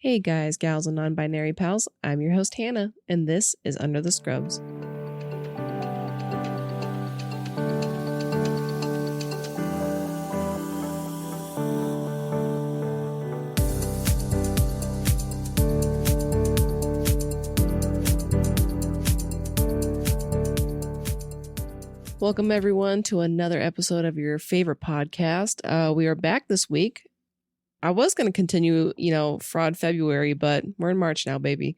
Hey guys, gals, and non-binary pals, I'm your host Hannah, and this is Under the Scrubs. Welcome everyone to another episode of your favorite podcast. We are back this week. I was going to continue, Fraud February, but we're in March now, baby.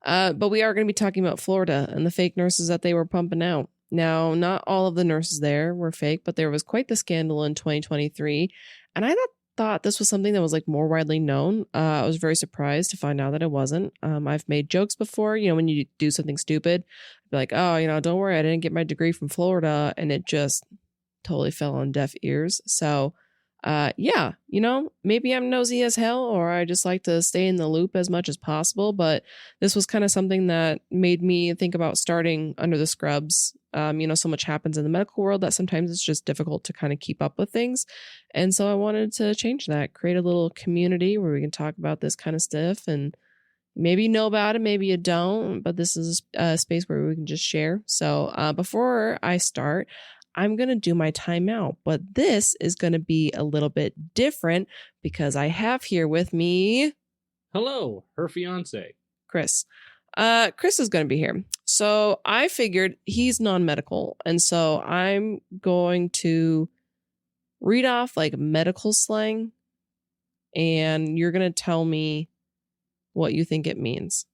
But we are going to be talking about Florida and the fake nurses that they were pumping out. Now, not all of the nurses there were fake, but there was quite the scandal in 2023. And I thought this was something that was more widely known. I was very surprised to find out that it wasn't. I've made jokes before, when you do something stupid, I'd be like, oh, don't worry, I didn't get my degree from Florida. And it just totally fell on deaf ears. So maybe I'm nosy as hell, or I just like to stay in the loop as much as possible. But this was kind of something that made me think about starting Under the Scrubs. So much happens in the medical world that sometimes it's just difficult to kind of keep up with things. And so I wanted to change that, create a little community where we can talk about this kind of stuff, and maybe you know about it, maybe you don't, but this is a space where we can just share. So before I start, I'm going to do my timeout, but this is going to be a little bit different because I have here with me... Hello, her fiance. Chris. Chris is going to be here. So I figured he's non-medical, and so I'm going to read off medical slang, and you're going to tell me what you think it means.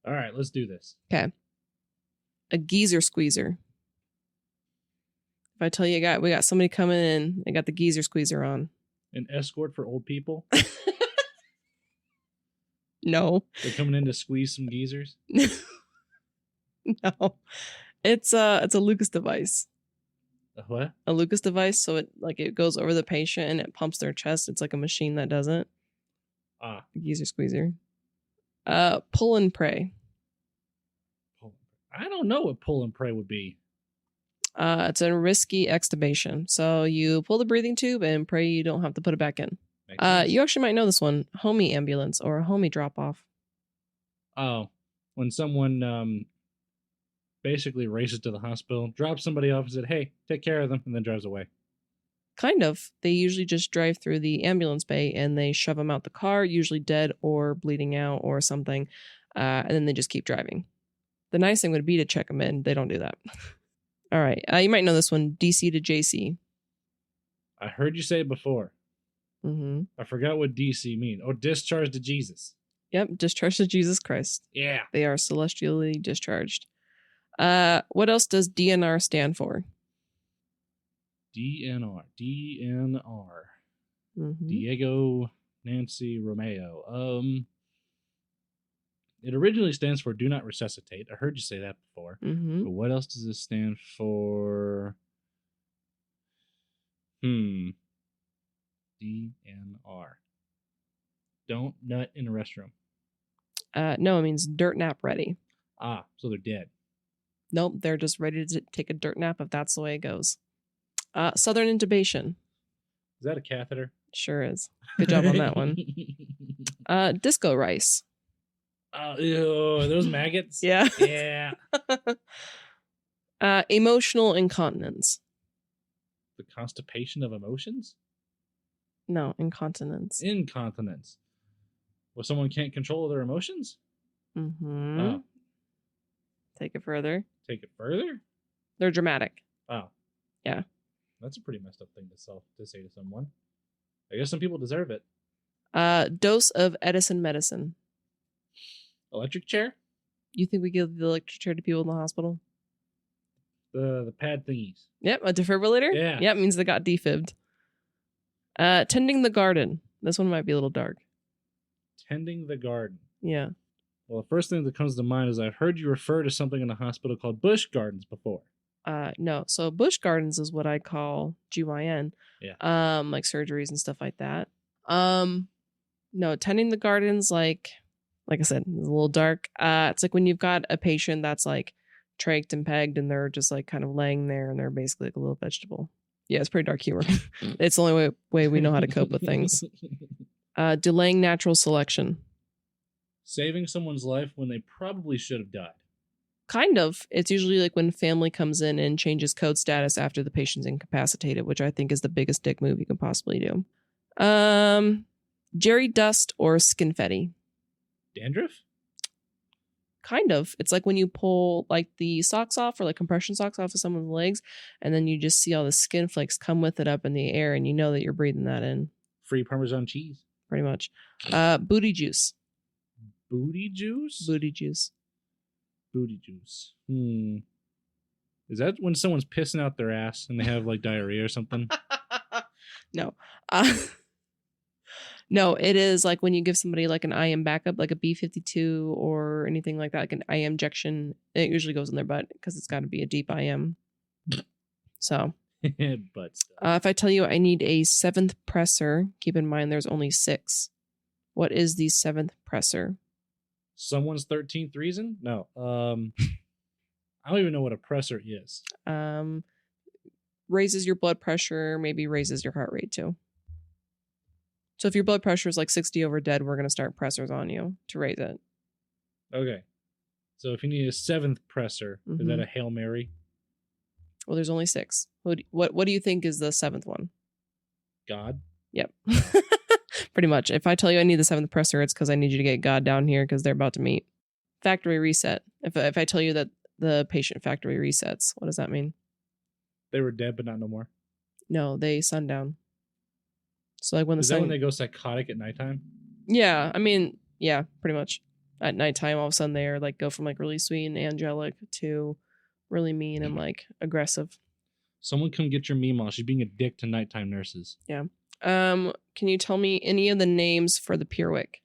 All right, let's do this. Okay. A geezer squeezer. If I tell you we got somebody coming in, they got the geezer squeezer on. An escort for old people? No. They're coming in to squeeze some geezers? No. It's a Lucas device. A what? A Lucas device, so it goes over the patient and it pumps their chest. It's like a machine that does it. A geezer squeezer. Pull and pray. I don't know what pull and pray would be. It's a risky extubation. So you pull the breathing tube and pray you don't have to put it back in. You actually might know this one. Homie ambulance or a homie drop off. Oh, when someone basically races to the hospital, drops somebody off and said, hey, take care of them, and then drives away. Kind of. They usually just drive through the ambulance bay and they shove them out the car, usually dead or bleeding out or something. And then they just keep driving. The nice thing would be to check them in. They don't do that. All right. You might know this one. DC to JC. I heard you say it before. Mm-hmm. I forgot what DC mean. Oh, discharge to Jesus. Yep. Discharge to Jesus Christ. Yeah. They are celestially discharged. What else does DNR stand for? DNR. Mm-hmm. Diego Nancy Romeo. It originally stands for do not resuscitate. I heard you say that before. Mm-hmm. But what else does this stand for? DNR. Don't nut in a restroom. No, it means dirt nap ready. So they're dead. Nope, they're just ready to take a dirt nap if that's the way it goes. Southern intubation. Is that a catheter? Sure is. Good job on that one. Disco rice. Ew, are those maggots? Yeah. Yeah. Emotional incontinence. The constipation of emotions? No, incontinence. Incontinence. Well, someone can't control their emotions? Mm-hmm. Oh. Take it further. Take it further? They're dramatic. Oh. Yeah. That's a pretty messed up thing to say to someone. I guess some people deserve it. Dose of Edison medicine. Electric chair? You think we give the electric chair to people in the hospital? The pad thingies. Yep, a defibrillator? Yeah. Yep, means they got defibbed. Tending the garden. This one might be a little dark. Tending the garden. Yeah. Well, the first thing that comes to mind is I've heard you refer to something in a hospital called bush gardens before. No. So bush gardens is what I call GYN. Yeah. Like surgeries and stuff like that. No, tending the gardens, like I said, it's a little dark. It's like when you've got a patient that's trached and pegged and they're just kind of laying there and they're basically a little vegetable. Yeah, it's pretty dark humor. It's the only way we know how to cope with things. Delaying natural selection. Saving someone's life when they probably should have died. Kind of. It's usually like when family comes in and changes code status after the patient's incapacitated, which I think is the biggest dick move you can possibly do. Jerry dust or skinfetti? Dandruff? Kind of. It's like when you pull like the socks off or like compression socks off of someone's legs, and then you just see all the skin flakes come with it up in the air, and you know that you're breathing that in. Free Parmesan cheese. Pretty much. Booty juice. Booty juice? Booty juice. Booty juice. Is that when someone's pissing out their ass and they have like diarrhea or something? No. No, it is like when you give somebody like an IM backup, like a B-52 or anything like that, like an IM injection. It usually goes in their butt because it's got to be a deep IM. So, But stuff. If I tell you I need a 7th presser, keep in mind there's only 6. What is the 7th presser? Someone's 13th reason? No. I don't even know what a presser is. Raises your blood pressure, maybe raises your heart rate too. So if your blood pressure is like 60 over dead, we're going to start pressors on you to raise it. Okay. So if you need a 7th presser, is that a Hail Mary? Well, there's only 6. What do you think is the 7th one? God? Yep. Pretty much. If I tell you I need the 7th presser, it's because I need you to get God down here because they're about to meet. Factory reset. If I tell you that the patient factory resets, what does that mean? They were dead, but not no more. No, they sundown. So like when is that when they go psychotic at nighttime? Yeah, I mean, yeah, pretty much. At nighttime, all of a sudden they are like go from like really sweet and angelic to really mean and like aggressive. Someone come get your Meemaw. She's being a dick to nighttime nurses. Yeah. Can you tell me any of the names for the Pure Wick?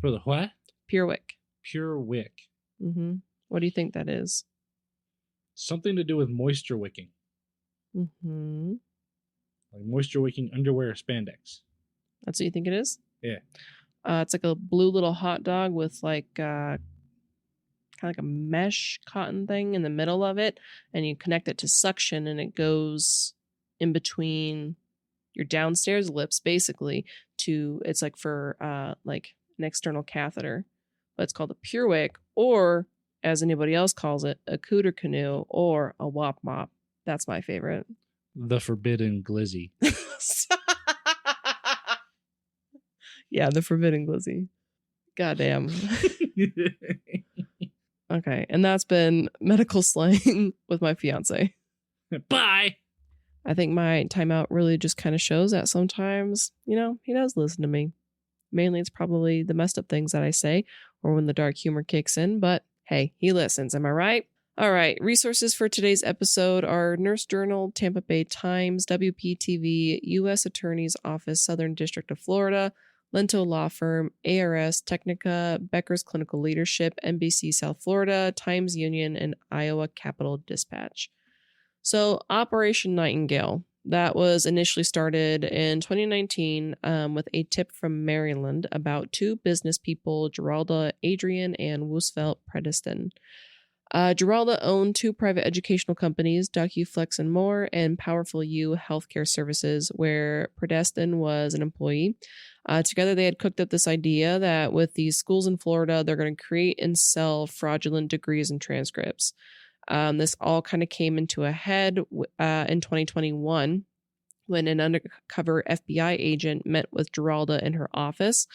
For the what? Pure Wick. Pure Wick. Mm-hmm. What do you think that is? Something to do with moisture wicking. Mm-hmm. Like moisture wicking underwear or spandex. That's what you think it is? Yeah. It's like a blue little hot dog with like kind of like a mesh cotton thing in the middle of it, and you connect it to suction, and it goes in between your downstairs lips, basically. It's like for like an external catheter, but it's called a Pure Wick, or as anybody else calls it, a cooter canoe or a wop mop. That's my favorite. The forbidden glizzy. Yeah, the forbidden glizzy. Goddamn. Okay, and that's been medical slang with my fiance. Bye. I think my timeout really just kind of shows that sometimes, he does listen to me. Mainly it's probably the messed up things that I say or when the dark humor kicks in, but hey, he listens. Am I right? All right. Resources for today's episode are Nurse Journal, Tampa Bay Times, WPTV, U.S. Attorney's Office, Southern District of Florida, Lento Law Firm, ARS, Technica, Becker's Clinical Leadership, NBC South Florida, Times Union, and Iowa Capital Dispatch. So Operation Nightingale, that was initially started in 2019 with a tip from Maryland about 2 business people, Geralda Adrian and Woosvelt Predestin. Geralda owned 2 private educational companies, DocuFlex and More, and Powerful U Healthcare Services, where Predestin was an employee. Together, they had cooked up this idea that with these schools in Florida, they're going to create and sell fraudulent degrees and transcripts. This all kind of came into a head in 2021 when an undercover FBI agent met with Geralda in her office.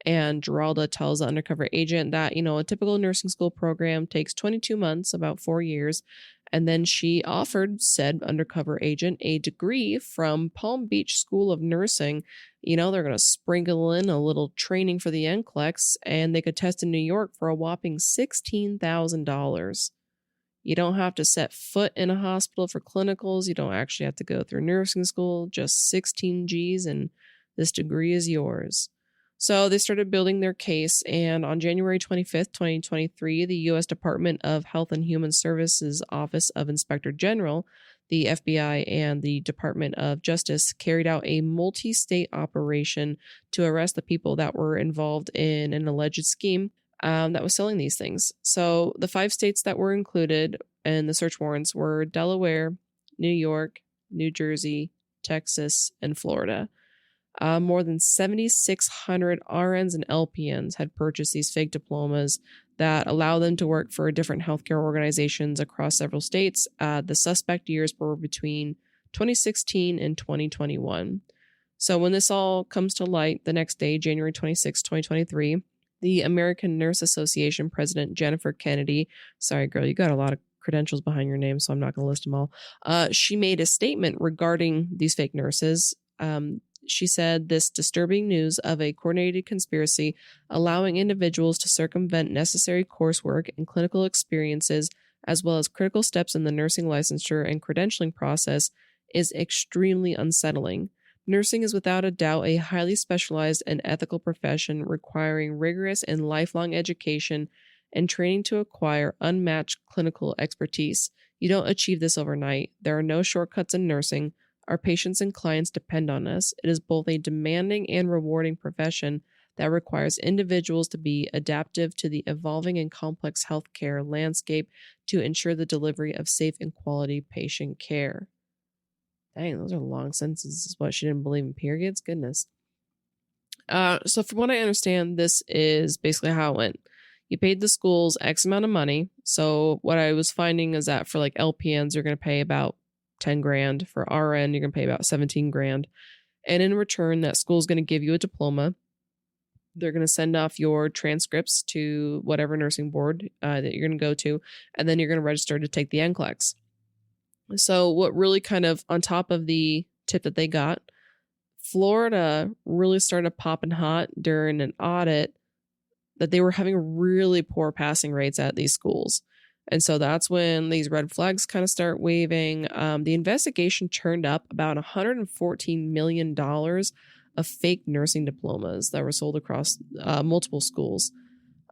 And Geralda tells the undercover agent that, a typical nursing school program takes 22 months, about 4 years. And then she offered said undercover agent a degree from Palm Beach School of Nursing. They're going to sprinkle in a little training for the NCLEX, and they could test in New York for a whopping $16,000. You don't have to set foot in a hospital for clinicals. You don't actually have to go through nursing school, just 16 G's, and this degree is yours. So they started building their case, and on January 25th, 2023, the U.S. Department of Health and Human Services Office of Inspector General, the FBI, and the Department of Justice carried out a multi-state operation to arrest the people that were involved in an alleged scheme that was selling these things. So the 5 states that were included in the search warrants were Delaware, New York, New Jersey, Texas, and Florida. More than 7,600 RNs and LPNs had purchased these fake diplomas that allow them to work for different healthcare organizations across several states. The suspect years were between 2016 and 2021. So when this all comes to light the next day, January 26, 2023, the American Nurse Association president, Jennifer Kennedy, sorry, girl, you got a lot of credentials behind your name, so I'm not going to list them all. She made a statement regarding these fake nurses. She said this disturbing news of a coordinated conspiracy allowing individuals to circumvent necessary coursework and clinical experiences, as well as critical steps in the nursing licensure and credentialing process, is extremely unsettling. Nursing is without a doubt a highly specialized and ethical profession requiring rigorous and lifelong education and training to acquire unmatched clinical expertise. You don't achieve this overnight. There are no shortcuts in nursing. Our patients and clients depend on us. It is both a demanding and rewarding profession that requires individuals to be adaptive to the evolving and complex healthcare landscape to ensure the delivery of safe and quality patient care. Dang, those are long sentences. Is what, she didn't believe in periods? Goodness. So from what I understand, this is basically how it went. You paid the schools X amount of money. So what I was finding is that for like LPNs, you're going to pay about 10 grand. For RN, you're going to pay about 17 grand. And in return, that school's going to give you a diploma. They're going to send off your transcripts to whatever nursing board that you're going to go to. And then you're going to register to take the NCLEX. So what really kind of on top of the tip that they got, Florida really started popping hot during an audit that they were having really poor passing rates at these schools. And so that's when these red flags kind of start waving. The investigation turned up about $114 million of fake nursing diplomas that were sold across multiple schools.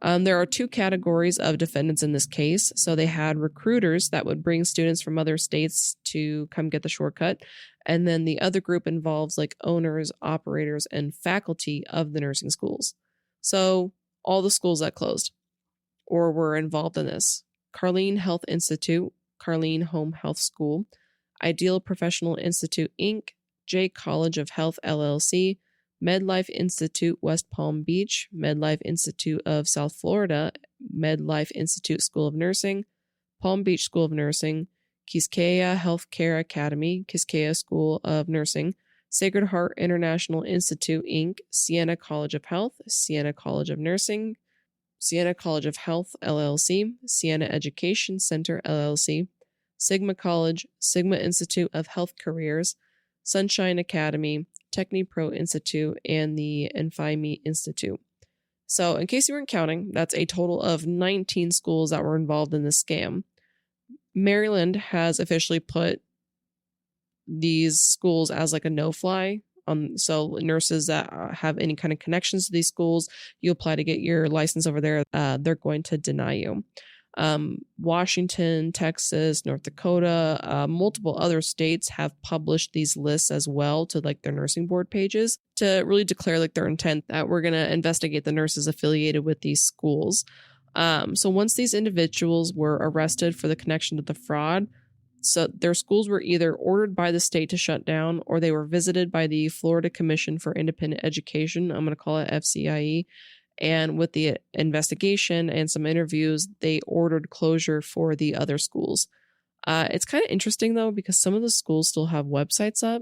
There are two categories of defendants in this case. So they had recruiters that would bring students from other states to come get the shortcut. And then the other group involves like owners, operators, and faculty of the nursing schools. So all the schools that closed or were involved in this: Carleen Health Institute, Carleen Home Health School, Ideal Professional Institute, Inc., J College of Health, LLC, MedLife Institute, West Palm Beach, MedLife Institute of South Florida, MedLife Institute School of Nursing, Palm Beach School of Nursing, Quisqueya Healthcare Academy, Quisqueya School of Nursing, Sacred Heart International Institute, Inc., Siena College of Health, Siena College of Nursing, Siena College of Health, LLC, Siena Education Center, LLC, Sigma College, Sigma Institute of Health Careers, Sunshine Academy, TechniPro Institute, and the Enfime Institute. So in case you weren't counting, that's a total of 19 schools that were involved in this scam. Maryland has officially put these schools as like a no-fly. So nurses that have any kind of connections to these schools, you apply to get your license over there, they're going to deny you. Washington, Texas, North Dakota, multiple other states have published these lists as well to like their nursing board pages to really declare like their intent that we're going to investigate the nurses affiliated with these schools. So once these individuals were arrested for the connection to the fraud, so their schools were either ordered by the state to shut down or they were visited by the Florida Commission for Independent Education. I'm going to call it FCIE. And with the investigation and some interviews, they ordered closure for the other schools. It's kind of interesting, though, because some of the schools still have websites up.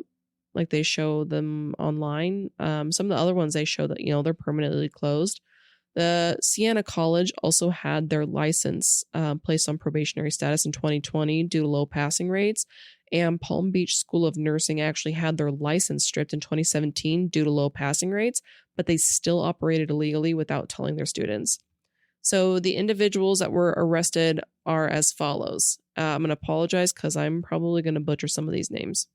Like they show them online. Some of the other ones, they show that, they're permanently closed. The Siena College also had their license placed on probationary status in 2020 due to low passing rates. And Palm Beach School of Nursing actually had their license stripped in 2017 due to low passing rates, but they still operated illegally without telling their students. So the individuals that were arrested are as follows. I'm going to apologize because I'm probably going to butcher some of these names.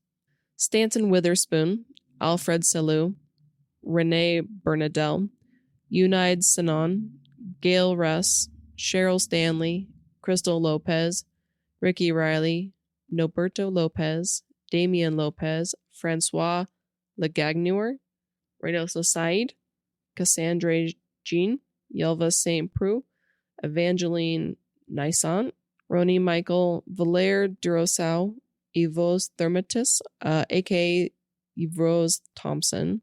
Stanton Witherspoon, Alfred Selou, Renee Bernadelle, Unaid Sanon, Gail Russ, Cheryl Stanley, Crystal Lopez, Ricky Riley, Noberto Lopez, Damian Lopez, Francois Legagneur, Reynoso Said, Cassandra Jean, Yelva St. Preux, Evangeline Nisant, Roni Michael, Valère Durosau, Yvos Thermatis, aka Yvros Thompson,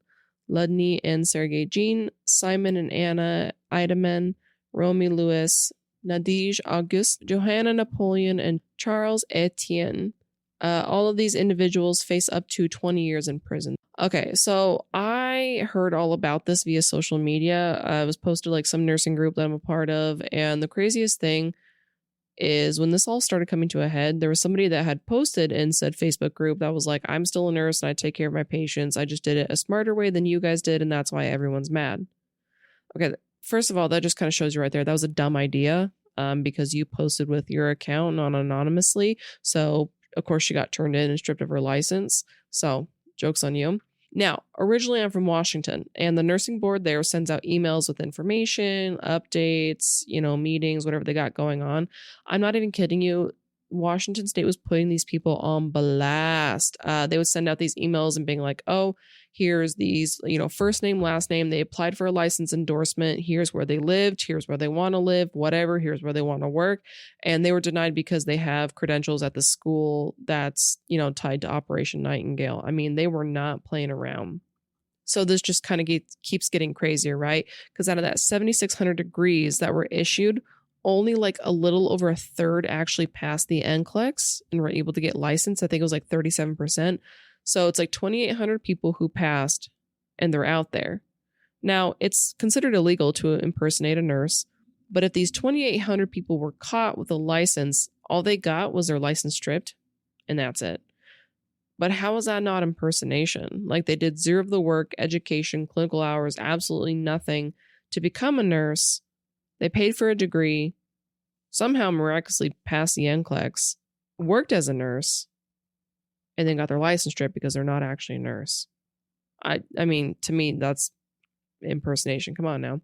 Ludney and Sergei Jean, Simon and Anna Eidemann, Romy Lewis, Nadege Auguste, Johanna Napoleon, and Charles Etienne. All of these individuals face up to 20 years in prison. Okay, so I heard all about this via social media. It was posted like some nursing group that I'm a part of, and the craziest thing is when this all started coming to a head, there was somebody that had posted in said Facebook group that was like, I'm still a nurse and I take care of my patients. I just did it a smarter way than you guys did, and that's why everyone's mad. Okay, first of all, that just kind of shows you right there. That was a dumb idea because you posted with your account, not anonymously. So, of course, she got turned in and stripped of her license. So, joke's on you. Now, originally I'm from Washington, and the nursing board there sends out emails with information, updates, meetings, whatever they got going on. I'm not even kidding you. Washington State was putting these people on blast. They would send out these emails and being like, oh, here's these, first name, last name. They applied for a license endorsement. Here's where they lived. Here's where they want to live, whatever. Here's where they want to work. And they were denied because they have credentials at the school that's, tied to Operation Nightingale. I mean, they were not playing around. So this just kind of keeps getting crazier, right? Because out of that 7,600 degrees that were issued, only like a little over a third actually passed the NCLEX and were able to get licensed. I think it was like 37%. So it's like 2,800 people who passed and they're out there. Now, it's considered illegal to impersonate a nurse, but if these 2,800 people were caught with a license, all they got was their license stripped, and that's it. But how is that not impersonation? Like, they did zero of the work, education, clinical hours, absolutely nothing to become a nurse. They paid for a degree, somehow miraculously passed the NCLEX, worked as a nurse, and then got their license stripped because they're not actually a nurse. I mean, to me, that's impersonation. Come on now.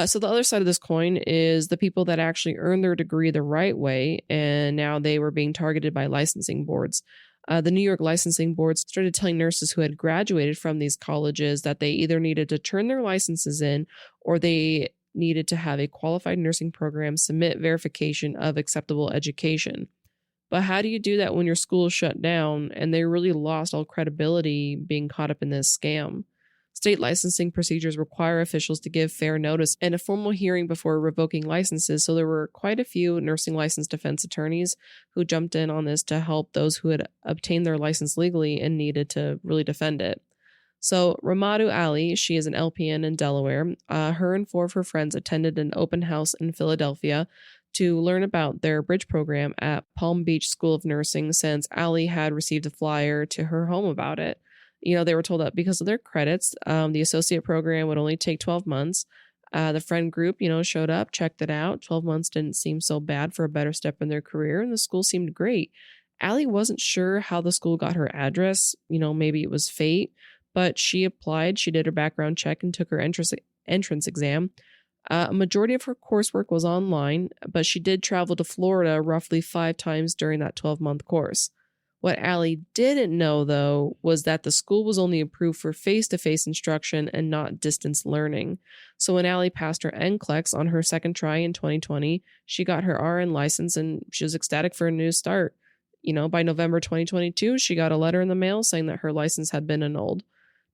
So the other side of this coin is the people that actually earned their degree the right way, and now they were being targeted by licensing boards. The New York licensing boards started telling nurses who had graduated from these colleges that they either needed to turn their licenses in or they needed to have a qualified nursing program submit verification of acceptable education. But how do you do that when your school is shut down and they really lost all credibility being caught up in this scam? State licensing procedures require officials to give fair notice and a formal hearing before revoking licenses, so there were quite a few nursing license defense attorneys who jumped in on this to help those who had obtained their license legally and needed to really defend it. So Ramadu Ali, she is an LPN in Delaware. Her and four of her friends attended an open house in Philadelphia to learn about their bridge program at Palm Beach School of Nursing, since Ali had received a flyer to her home about it. They were told that because of their credits, the associate program would only take 12 months. The friend group, showed up, checked it out. 12 months didn't seem so bad for a better step in their career, and the school seemed great. Ali wasn't sure how the school got her address. Maybe it was fate. But she applied, she did her background check, and took her entrance exam. A majority of her coursework was online, but she did travel to Florida roughly 5 times during that 12-month course. What Allie didn't know, though, was that the school was only approved for face-to-face instruction and not distance learning. So when Allie passed her NCLEX on her second try in 2020, she got her RN license and she was ecstatic for a new start. By November 2022, she got a letter in the mail saying that her license had been annulled.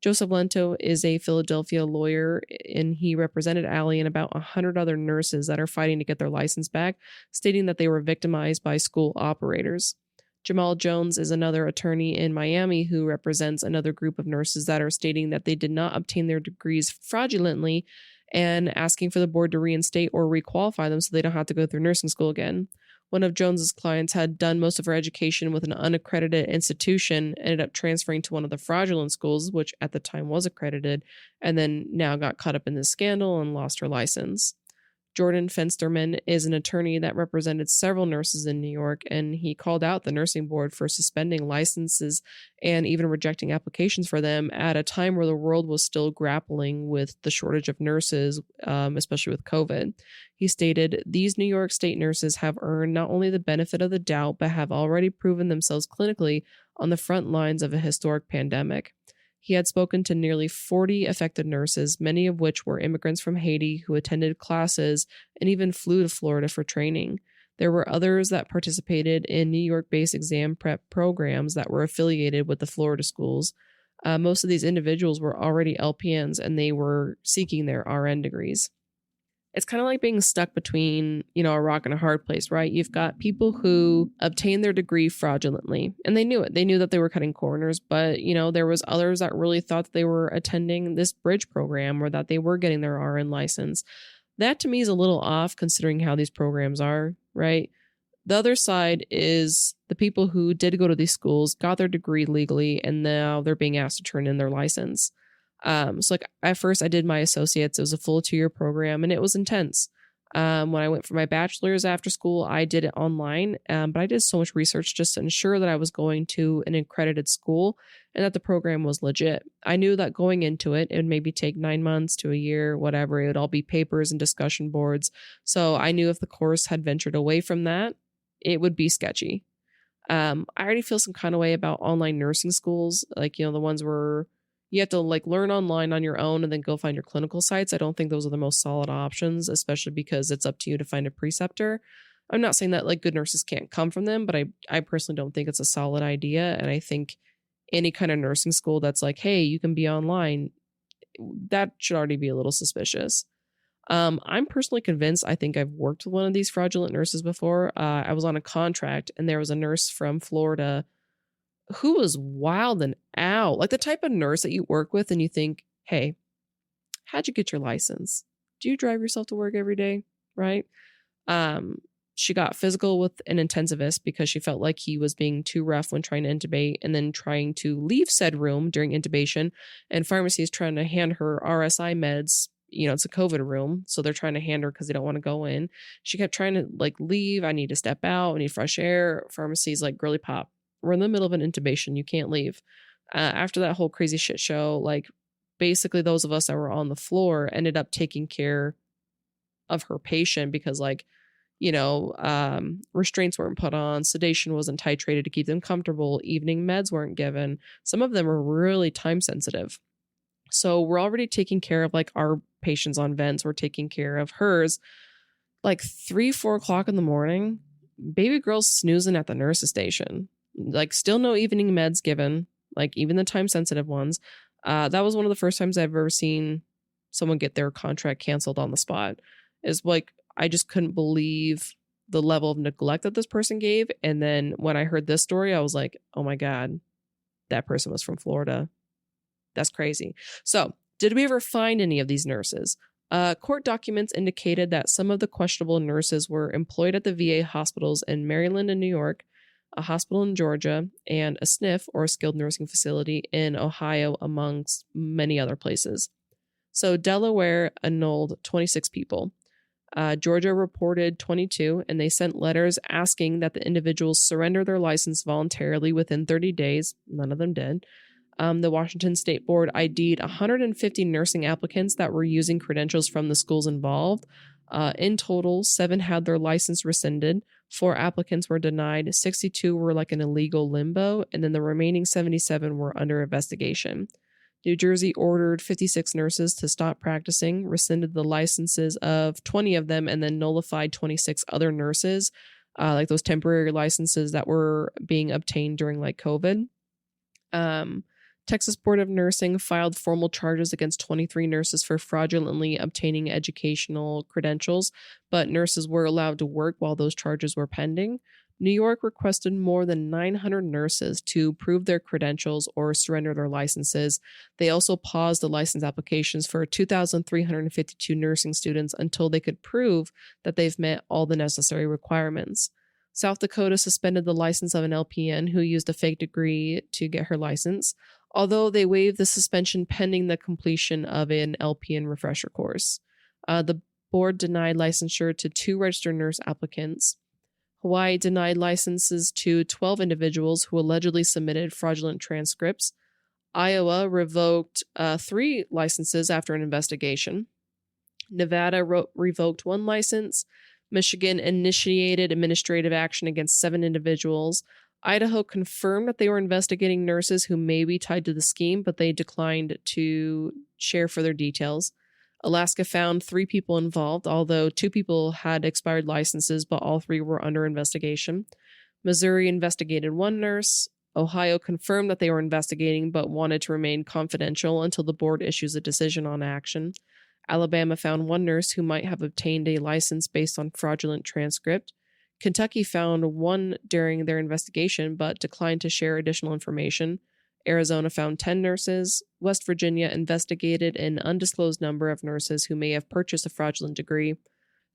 Joseph Lento is a Philadelphia lawyer, and he represented Allie and about 100 other nurses that are fighting to get their license back, stating that they were victimized by school operators. Jamal Jones is another attorney in Miami who represents another group of nurses that are stating that they did not obtain their degrees fraudulently and asking for the board to reinstate or requalify them so they don't have to go through nursing school again. One of Jones's clients had done most of her education with an unaccredited institution, ended up transferring to one of the fraudulent schools, which at the time was accredited, and then now got caught up in this scandal and lost her license. Jordan Fensterman is an attorney that represented several nurses in New York, and he called out the nursing board for suspending licenses and even rejecting applications for them at a time where the world was still grappling with the shortage of nurses, especially with COVID. He stated, "These New York State nurses have earned not only the benefit of the doubt, but have already proven themselves clinically on the front lines of a historic pandemic." He had spoken to nearly 40 affected nurses, many of which were immigrants from Haiti who attended classes and even flew to Florida for training. There were others that participated in New York-based exam prep programs that were affiliated with the Florida schools. Most of these individuals were already LPNs and they were seeking their RN degrees. It's kind of like being stuck between, a rock and a hard place, right? You've got people who obtained their degree fraudulently, and they knew it. They knew that they were cutting corners, but, there was others that really thought that they were attending this bridge program or that they were getting their RN license. That to me is a little off considering how these programs are, right? The other side is the people who did go to these schools, got their degree legally, and now they're being asked to turn in their license. So like at first I did my associates. It was a full 2-year program and it was intense. When I went for my bachelor's after school, I did it online. But I did so much research just to ensure that I was going to an accredited school and that the program was legit. I knew that going into it, it would maybe take 9 months to a year, whatever. It would all be papers and discussion boards. So I knew if the course had ventured away from that, it would be sketchy. I already feel some kind of way about online nursing schools, like, the ones where you have to like learn online on your own and then go find your clinical sites. I don't think those are the most solid options, especially because it's up to you to find a preceptor. I'm not saying that like good nurses can't come from them, but I personally don't think it's a solid idea. And I think any kind of nursing school that's like, hey, you can be online, that should already be a little suspicious. I'm personally convinced, I think I've worked with one of these fraudulent nurses before. I was on a contract and there was a nurse from Florida who was wild and out, like the type of nurse that you work with and you think, hey, how'd you get your license? Do you drive yourself to work every day? Right. She got physical with an intensivist because she felt like he was being too rough when trying to intubate and then trying to leave said room during intubation. And pharmacy is trying to hand her RSI meds. It's a COVID room, so they're trying to hand her because they don't want to go in. She kept trying to like leave. I need to step out. I need fresh air. Pharmacy's like, girly pop, we're in the middle of an intubation. You can't leave. After that whole crazy shit show, like basically those of us that were on the floor ended up taking care of her patient because restraints weren't put on, sedation wasn't titrated to keep them comfortable, evening meds weren't given. Some of them were really time sensitive. So we're already taking care of like our patients on vents. We're taking care of hers. Like 3-4 o'clock in the morning, baby girl's snoozing at the nurse's station. Like still no evening meds given, like even the time sensitive ones. That was one of the first times I've ever seen someone get their contract canceled on the spot. Is like, I just couldn't believe the level of neglect that this person gave. And then when I heard this story, I was like, oh my God, that person was from Florida. That's crazy. So did we ever find any of these nurses? Court documents indicated that some of the questionable nurses were employed at the VA hospitals in Maryland and New York, a hospital in Georgia, and a SNF or skilled nursing facility in Ohio, amongst many other places. So Delaware annulled 26 people. Georgia reported 22, and they sent letters asking that the individuals surrender their license voluntarily within 30 days. None of them did. The Washington State Board ID'd 150 nursing applicants that were using credentials from the schools involved. In total, 7 had their license rescinded. 4 applicants were denied. 62 were like an illegal limbo, and then the remaining 77 were under investigation. New Jersey ordered 56 nurses to stop practicing, rescinded the licenses of 20 of them, and then nullified 26 other nurses, like those temporary licenses that were being obtained during like COVID. Texas Board of Nursing filed formal charges against 23 nurses for fraudulently obtaining educational credentials, but nurses were allowed to work while those charges were pending. New York requested more than 900 nurses to prove their credentials or surrender their licenses. They also paused the license applications for 2,352 nursing students until they could prove that they've met all the necessary requirements. South Dakota suspended the license of an LPN who used a fake degree to get her license, although they waived the suspension pending the completion of an LPN refresher course. The board denied licensure to 2 registered nurse applicants. Hawaii denied licenses to 12 individuals who allegedly submitted fraudulent transcripts. Iowa revoked 3 licenses after an investigation. Nevada revoked 1 license. Michigan initiated administrative action against 7 individuals. Idaho confirmed that they were investigating nurses who may be tied to the scheme, but they declined to share further details. Alaska found 3 people involved, although 2 people had expired licenses, but all 3 were under investigation. Missouri investigated 1 nurse. Ohio confirmed that they were investigating but wanted to remain confidential until the board issues a decision on action. Alabama found one nurse who might have obtained a license based on fraudulent transcript. Kentucky found one during their investigation but declined to share additional information. Arizona found 10 nurses. West Virginia investigated an undisclosed number of nurses who may have purchased a fraudulent degree.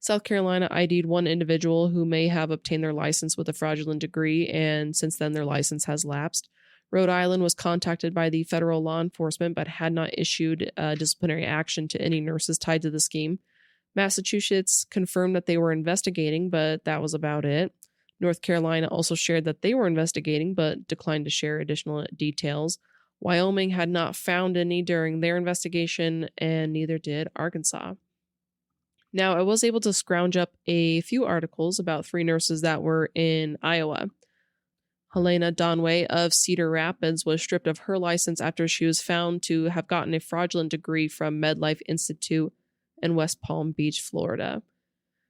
South Carolina ID'd one individual who may have obtained their license with a fraudulent degree, and since then their license has lapsed. Rhode Island was contacted by the federal law enforcement but had not issued disciplinary action to any nurses tied to the scheme. Massachusetts confirmed that they were investigating, but that was about it. North Carolina also shared that they were investigating, but declined to share additional details. Wyoming had not found any during their investigation, and neither did Arkansas. Now, I was able to scrounge up a few articles about 3 nurses that were in Iowa. Helena Donway of Cedar Rapids was stripped of her license after she was found to have gotten a fraudulent degree from MedLife Institute in West Palm Beach, Florida.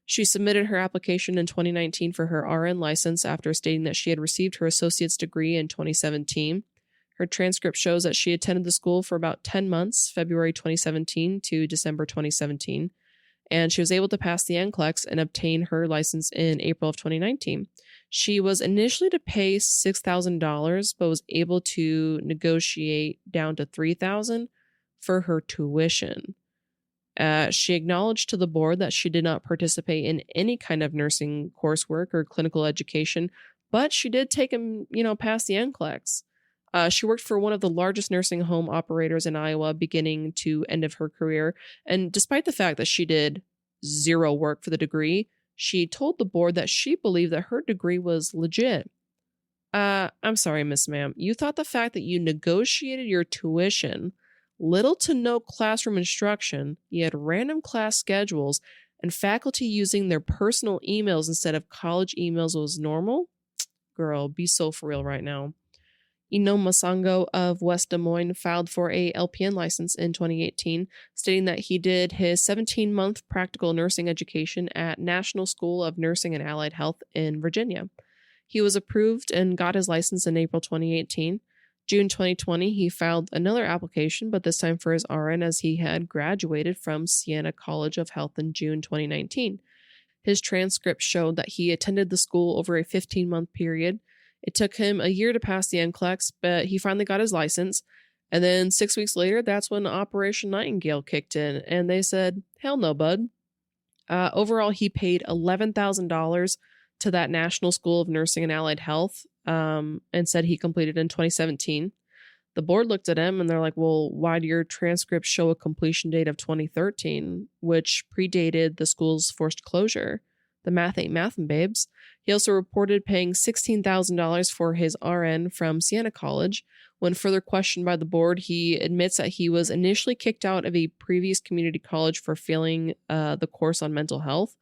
She submitted her application in 2019 for her RN license after stating that she had received her associate's degree in 2017. Her transcript shows that she attended the school for about 10 months, February 2017 to December 2017, and she was able to pass the NCLEX and obtain her license in April of 2019. She was initially to pay $6,000, but was able to negotiate down to $3,000 for her tuition. She acknowledged to the board that she did not participate in any kind of nursing coursework or clinical education, but she did take and, pass the NCLEX. She worked for one of the largest nursing home operators in Iowa beginning to end of her career, and despite the fact that she did zero work for the degree, she told the board that she believed that her degree was legit. I'm sorry, Miss Ma'am. You thought the fact that you negotiated your tuition, little to no classroom instruction, you had random class schedules, and faculty using their personal emails instead of college emails was normal? Girl, be so for real right now. Ino Masango of West Des Moines filed for a LPN license in 2018, stating that he did his 17-month practical nursing education at National School of Nursing and Allied Health in Virginia. He was approved and got his license in April 2018. June 2020, he filed another application, but this time for his RN as he had graduated from Siena College of Health in June 2019. His transcript showed that he attended the school over a 15-month period. It took him a year to pass the NCLEX, but he finally got his license. And then 6 weeks later, that's when Operation Nightingale kicked in, and they said, hell no, bud. Overall, he paid $11,000 to that National School of Nursing and Allied Health, and said he completed in 2017. The board looked at him and they're like, well, why do your transcripts show a completion date of 2013, which predated the school's forced closure? The math ain't mathin', babes. He also reported paying $16,000 for his RN from Siena College. When further questioned by the board, he admits that he was initially kicked out of a previous community college for failing the course on mental health.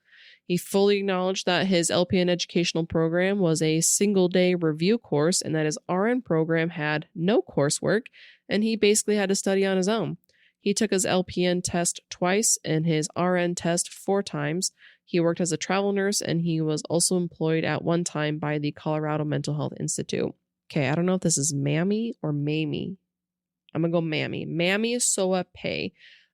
He fully acknowledged that his LPN educational program was a single-day review course and that his RN program had no coursework, and he basically had to study on his own. He took his LPN test twice and his RN test 4 times. He worked as a travel nurse, and he was also employed at one time by the Colorado Mental Health Institute. Okay, I don't know if this is Mammy or Mamie. I'm going to go Mammy. Mammy Soa Pei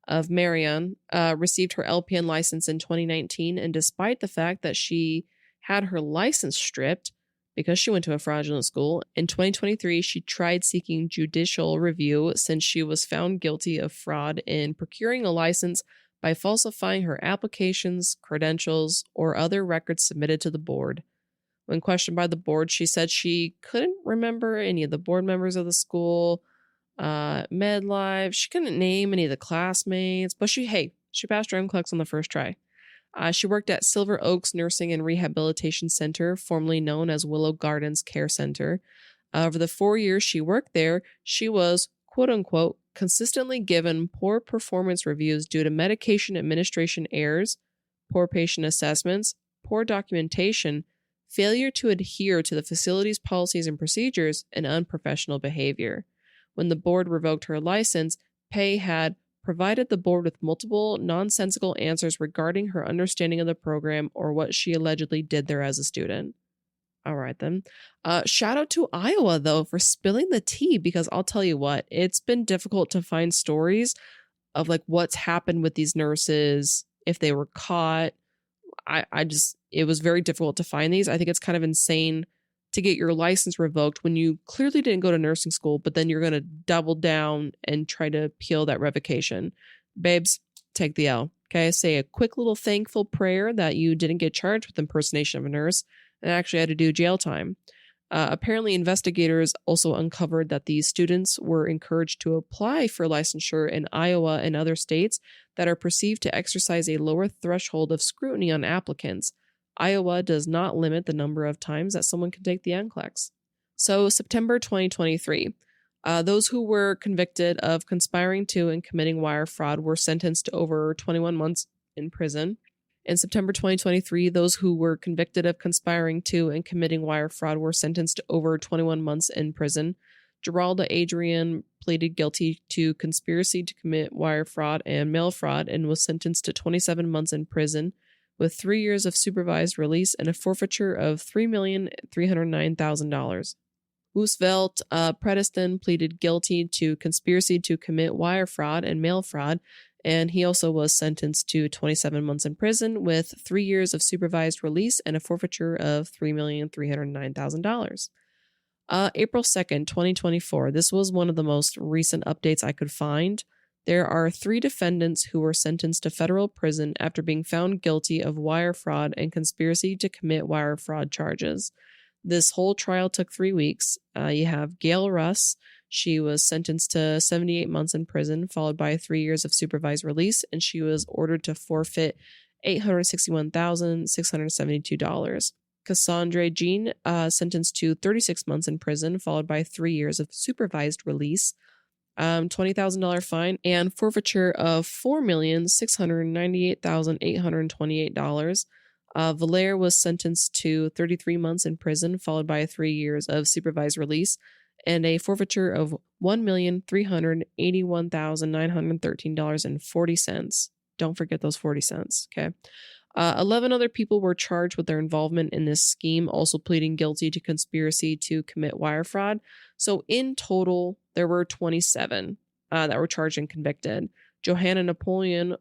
of Marion received her LPN license in 2019, and despite the fact that she had her license stripped because she went to a fraudulent school, in 2023 she tried seeking judicial review since she was found guilty of fraud in procuring a license by falsifying her applications, credentials, or other records submitted to the board. When questioned by the board, she said she couldn't remember any of the board members of the school, MedLife. She couldn't name any of the classmates, but she passed her NCLEX on the first try. She worked at Silver Oaks Nursing and Rehabilitation Center, formerly known as Willow Gardens Care Center. Over the 4 years she worked there, she was, quote-unquote, consistently given poor performance reviews due to medication administration errors, poor patient assessments, poor documentation, failure to adhere to the facility's policies and procedures, and unprofessional behavior. When the board revoked her license, Pei had provided the board with multiple nonsensical answers regarding her understanding of the program or what she allegedly did there as a student. All right, then. Shout out to Iowa, though, for spilling the tea, because I'll tell you what, it's been difficult to find stories of like what's happened with these nurses, if they were caught. It was very difficult to find these. I think it's kind of insane to get your license revoked when you clearly didn't go to nursing school, but then you're going to double down and try to appeal that revocation. Babes, take the L. Okay, say a quick little thankful prayer that you didn't get charged with impersonation of a nurse and actually had to do jail time. Apparently, investigators also uncovered that these students were encouraged to apply for licensure in Iowa and other states that are perceived to exercise a lower threshold of scrutiny on applicants. Iowa does not limit the number of times that someone can take the NCLEX. So, September 2023, those who were convicted of conspiring to and committing wire fraud were sentenced to over 21 months in prison. In September 2023, those who were convicted of conspiring to and committing wire fraud were sentenced to over 21 months in prison. Geralda Adrian pleaded guilty to conspiracy to commit wire fraud and mail fraud and was sentenced to 27 months in prison with 3 years of supervised release and a forfeiture of $3,309,000. Roosevelt Predestin pleaded guilty to conspiracy to commit wire fraud and mail fraud, and he also was sentenced to 27 months in prison with 3 years of supervised release and a forfeiture of $3,309,000. April 2nd, 2024. This was one of the most recent updates I could find. There are 3 defendants who were sentenced to federal prison after being found guilty of wire fraud and conspiracy to commit wire fraud charges. This whole trial took 3 weeks. You have Gail Russ. She was sentenced to 78 months in prison, followed by 3 years of supervised release, and she was ordered to forfeit $861,672. Cassandra Jean, sentenced to 36 months in prison, followed by 3 years of supervised release, $20,000 fine, and forfeiture of $4,698,828. Valere was sentenced to 33 months in prison, followed by 3 years of supervised release, and a forfeiture of $1,381,913.40. Don't forget those 40 cents, okay? 11 other people were charged with their involvement in this scheme, also pleading guilty to conspiracy to commit wire fraud. So in total, there were 27 that were charged and convicted. Johanna Napoleon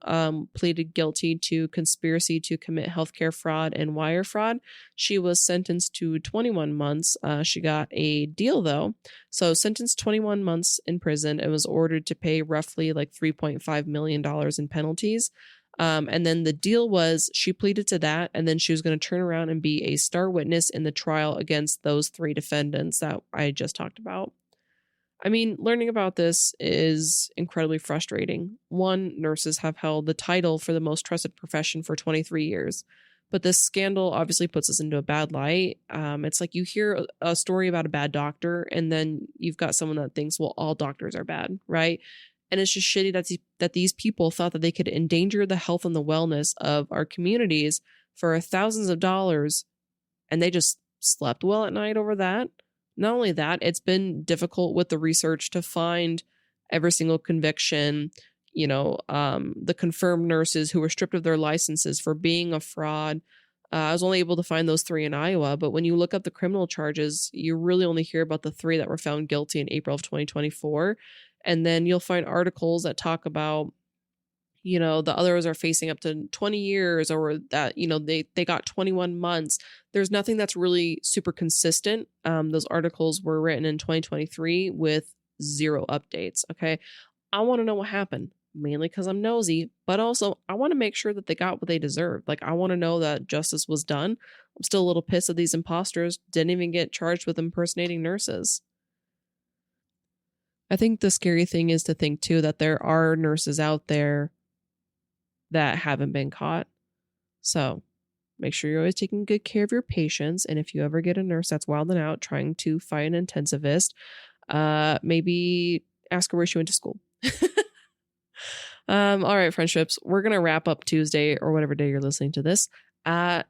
pleaded guilty to conspiracy to commit healthcare fraud and wire fraud. She was sentenced to 21 months. She got a deal, though. So sentenced 21 months in prison and was ordered to pay roughly like $3.5 million in penalties. And then the deal was she pleaded to that, and then she was going to turn around and be a star witness in the trial against those 3 defendants that I just talked about. I mean, learning about this is incredibly frustrating. One, nurses have held the title for the most trusted profession for 23 years. But this scandal obviously puts us into a bad light. It's like you hear a story about a bad doctor, and then you've got someone that thinks, well, all doctors are bad, right? And it's just shitty that these people thought that they could endanger the health and the wellness of our communities for thousands of dollars, and they just slept well at night over that. Not only that, it's been difficult with the research to find every single conviction, the confirmed nurses who were stripped of their licenses for being a fraud. I was only able to find those 3 in Iowa, but when you look up the criminal charges, you really only hear about the 3 that were found guilty in April of 2024. And then you'll find articles that talk about, the others are facing up to 20 years or that, they got 21 months. There's nothing that's really super consistent. Those articles were written in 2023 with 0 updates. Okay. I want to know what happened, mainly because I'm nosy, but also I want to make sure that they got what they deserved. Like, I want to know that justice was done. I'm still a little pissed that these imposters didn't even get charged with impersonating nurses. I think the scary thing is to think too that there are nurses out there that haven't been caught. So make sure you're always taking good care of your patients. And if you ever get a nurse that's wilding out trying to fight an intensivist, maybe ask her where she went to school. All right, friendships, we're going to wrap up Tuesday or whatever day you're listening to this.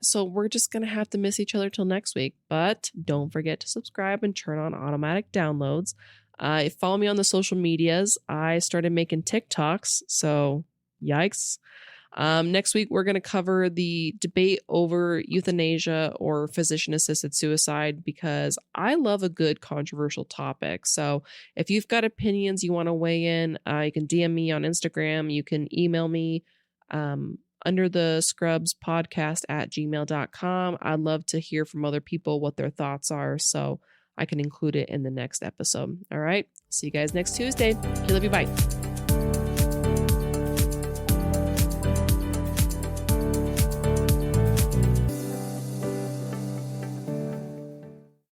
So we're just going to have to miss each other till next week. But don't forget to subscribe and turn on automatic downloads. Follow me on the social medias. I started making TikToks, so yikes. Next week, we're going to cover the debate over euthanasia or physician-assisted suicide, because I love a good controversial topic. So if you've got opinions you want to weigh in, you can DM me on Instagram. You can email me under the scrubs podcast at gmail.com. I'd love to hear from other people what their thoughts are, so I can include it in the next episode. All right. See you guys next Tuesday. Okay, love you. Bye.